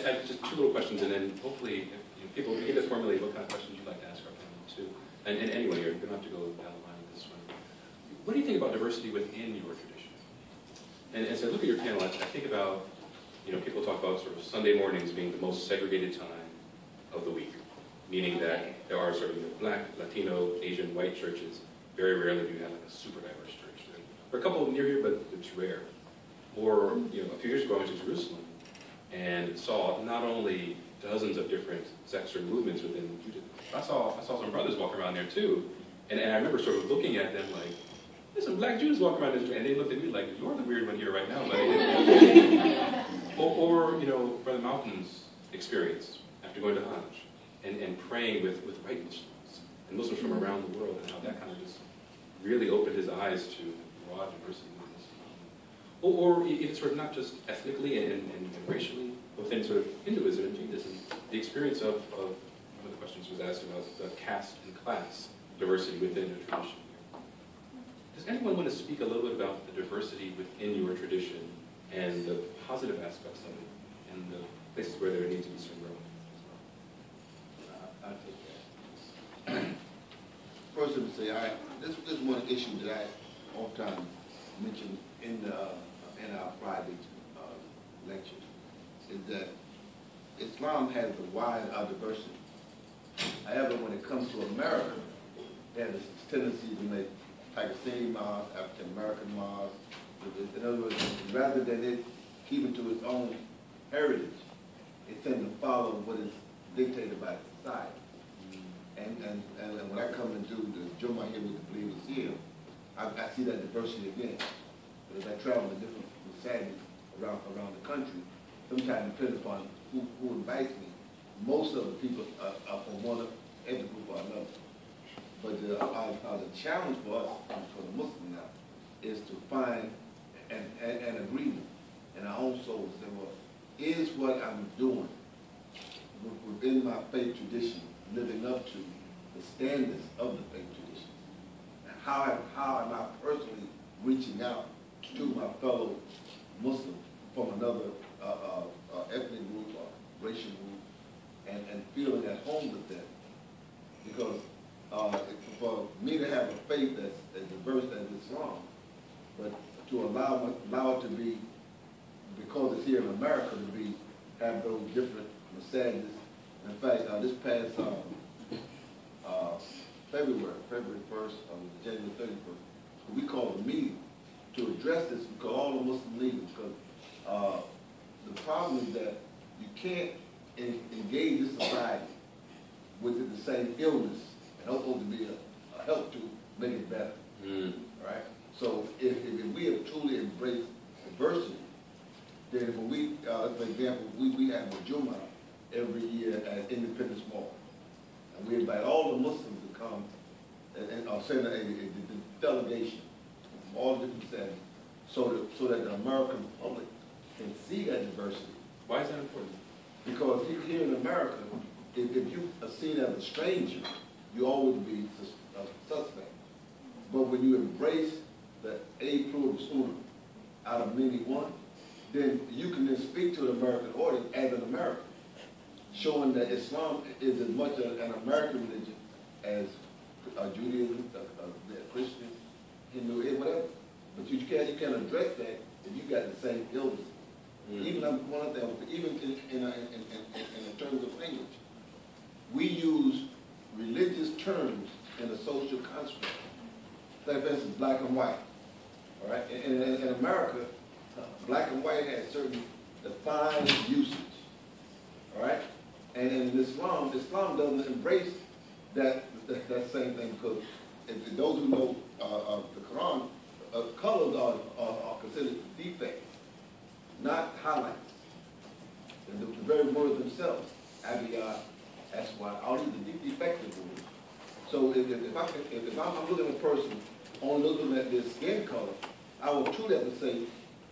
have just two little questions, and then hopefully, people begin to formulate what kind of questions you'd like to ask our panel too. And anyway, you're going to have to go down the line with this one. What do you think about diversity within your tradition? And as I look at your panel, I think about, people talk about sort of Sunday mornings being the most segregated time of the week, meaning that there are sort of Black, Latino, Asian, white churches. Very rarely do you have like a super diverse church. There are a couple near here, but it's rare. Or, a few years ago I went to Jerusalem and saw not only dozens of different sects or movements within Judaism, I saw some brothers walking around there too. And I remember sort of looking at them like, there's some black Jews walking around this, and they looked at me like, you're the weird one here right now, buddy. or Brother Malcolm's experience after going to Hajj and praying with white Muslims and Muslims from around the world, and how that kind of just really opened his eyes to broad diversity in Islam. Or even sort of not just ethnically and racially, but within sort of Hinduism and Judaism, the experience of one of the questions was asked about the caste and class diversity within a tradition. Does anyone want to speak a little bit about the diversity within your tradition and the positive aspects of it and the places where there needs to be some growth as well? I'll take that. First, I would say, this is one issue that I often mention in our Friday lectures, is that Islam has a wide diversity. However, when it comes to America, it has a tendency to make Pakistani mosque, African American mosque. In other words, rather than it keeping to its own heritage, it tends to follow what is dictated by society. And when I come and do the Jummah here with the believers here, I see that diversity again. But as I travel to different masajid around the country, sometimes depending upon who invites me, most of the people are from one ethnic group or another. But the challenge for us, for the Muslim now, is to find an agreement in our own souls that, well, is what I'm doing within my faith tradition living up to the standards of the faith tradition? And how am I personally reaching out to my fellow Muslims from another ethnic group or racial group and feeling at home with them? Because for me to have a faith that's as diverse as Islam, but to allow it to be, because it's here in America, to have those different masajid. In fact, this past February 1st, January 31st, we called a meeting to address this, because all the Muslim leaders, because the problem is that you can't engage this society with the same illness and hopefully to be a help to make it better. Right? So if we have truly embraced diversity, then when we, for example, we have the Jummah every year at Independence Mall. And we invite all the Muslims to come and send a delegation from all different settings so that the American public can see that diversity. Why is that important? Because here in America, if you are seen as a stranger, you always be a suspect. But when you embrace the a pluribus unum, out of many one, then you can then speak to the American audience as an American, showing that Islam is as much an American religion as Judaism, Christian, Hindu, whatever. But you can't address that if you got the same illness. Even one of them, even in terms of language, we use religious terms in a social construct. Like, for instance, black and white. All right, in America, black and white has certain defined usage. All right, and in Islam doesn't embrace that same thing, because if those who know the Quran, colors are considered defects, not highlights. And the very words themselves, abiyah, aswad, all these are defective words. So if I'm looking at a person only looking at their skin color, I will treat that and say,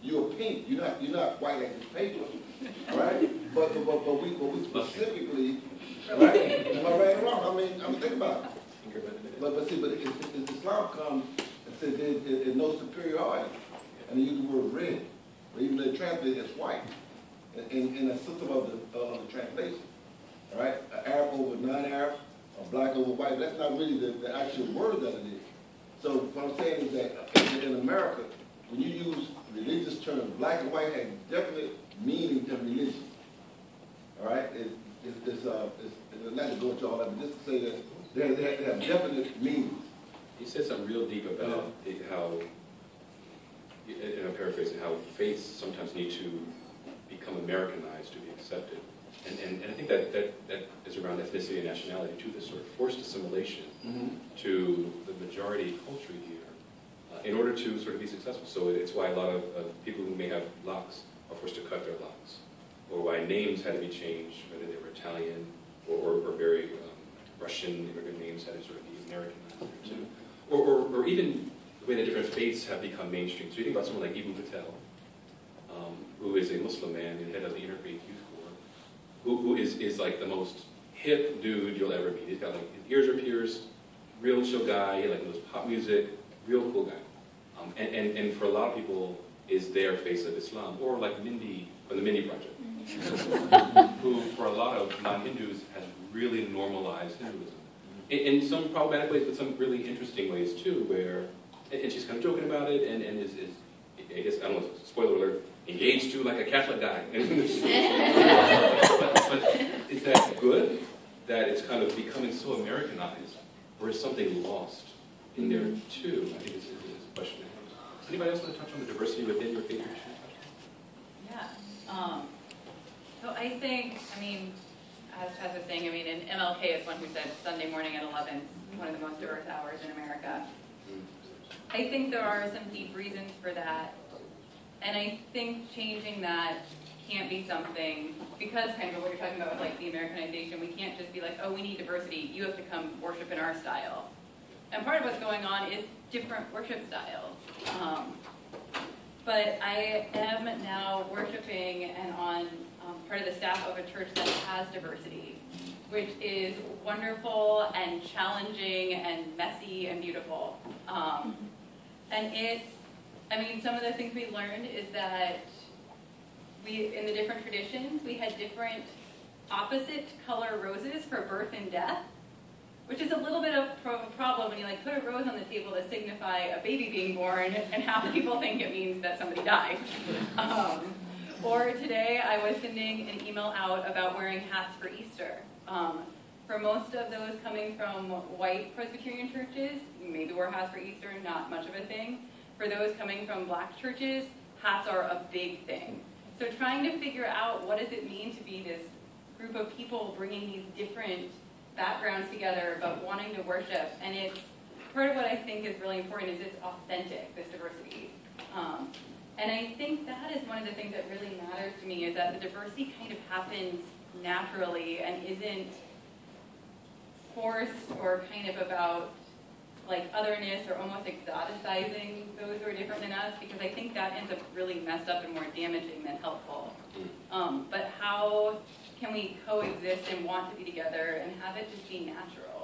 you're pink. You're not white like this paper, right? But we specifically, right? Am I right or wrong? I mean, think about it. But if Islam comes and says there's no superiority, and they use the word red, or even they translate it as white, in a system of the translation. All right, an Arab over non-Arab, a black over white. That's not really the actual word that it is. So what I'm saying is that in America, when you use religious terms, black and white have definite meaning to religion. All right, it's not to go into all that, but just to say that they have definite meanings. You said something real deep about how, and I'm paraphrasing, how faiths sometimes need to become Americanized to be accepted. And I think that is around ethnicity and nationality too, this sort of forced assimilation to the majority culture here in order to sort of be successful. So it's why a lot of people who may have locks are forced to cut their locks, or why names had to be changed, whether they were Italian or very Russian immigrant names had to sort of be Americanized there too. Or even the way that different faiths have become mainstream. So you think about someone like Ibn Patel, who is a Muslim man and head of the Interfaith Youth Corps, who is like the most hip dude you'll ever meet. He's got like, his ears are pierced, real chill guy, like knows pop music, real cool guy. And for a lot of people is their face of Islam. Or like Mindy, from the Mindy Project, who for a lot of non-Hindus has really normalized Hinduism. In some problematic ways, but some really interesting ways too, where, and she's kind of joking about it, and is I guess, I don't know, spoiler alert, engaged to like a Catholic guy. but is that good that it's kind of becoming so Americanized, or is something lost in there too? I think it's a question. Anybody else want to touch on the diversity within your faith tradition? Yeah. So I think, I mean, as Tess was saying, I mean, and MLK is one who said Sunday morning at 11 is one of the most diverse hours in America. I think there are some deep reasons for that. And I think changing that can't be something, because kind of what you're talking about with like the Americanization, we can't just be like, oh, we need diversity, you have to come worship in our style. And part of what's going on is different worship styles. But I am now worshiping and on part of the staff of a church that has diversity, which is wonderful and challenging and messy and beautiful. And it's, I mean, some of the things we learned is that in the different traditions, we had different opposite color roses for birth and death, which is a little bit of a problem when you like put a rose on the table to signify a baby being born, and half the people think it means that somebody died. Or today, I was sending an email out about wearing hats for Easter. For most of those coming from white Presbyterian churches, maybe wear hats for Easter, not much of a thing. For those coming from black churches, hats are a big thing. So trying to figure out what does it mean to be this group of people bringing these different backgrounds together but wanting to worship. And it's part of what I think is really important is it's authentic, this diversity. And I think that is one of the things that really matters to me, is that the diversity kind of happens naturally and isn't forced or kind of about like otherness or almost exoticizing those who are different than us, because I think that ends up really messed up and more damaging than helpful. But how can we coexist and want to be together and have it just be natural?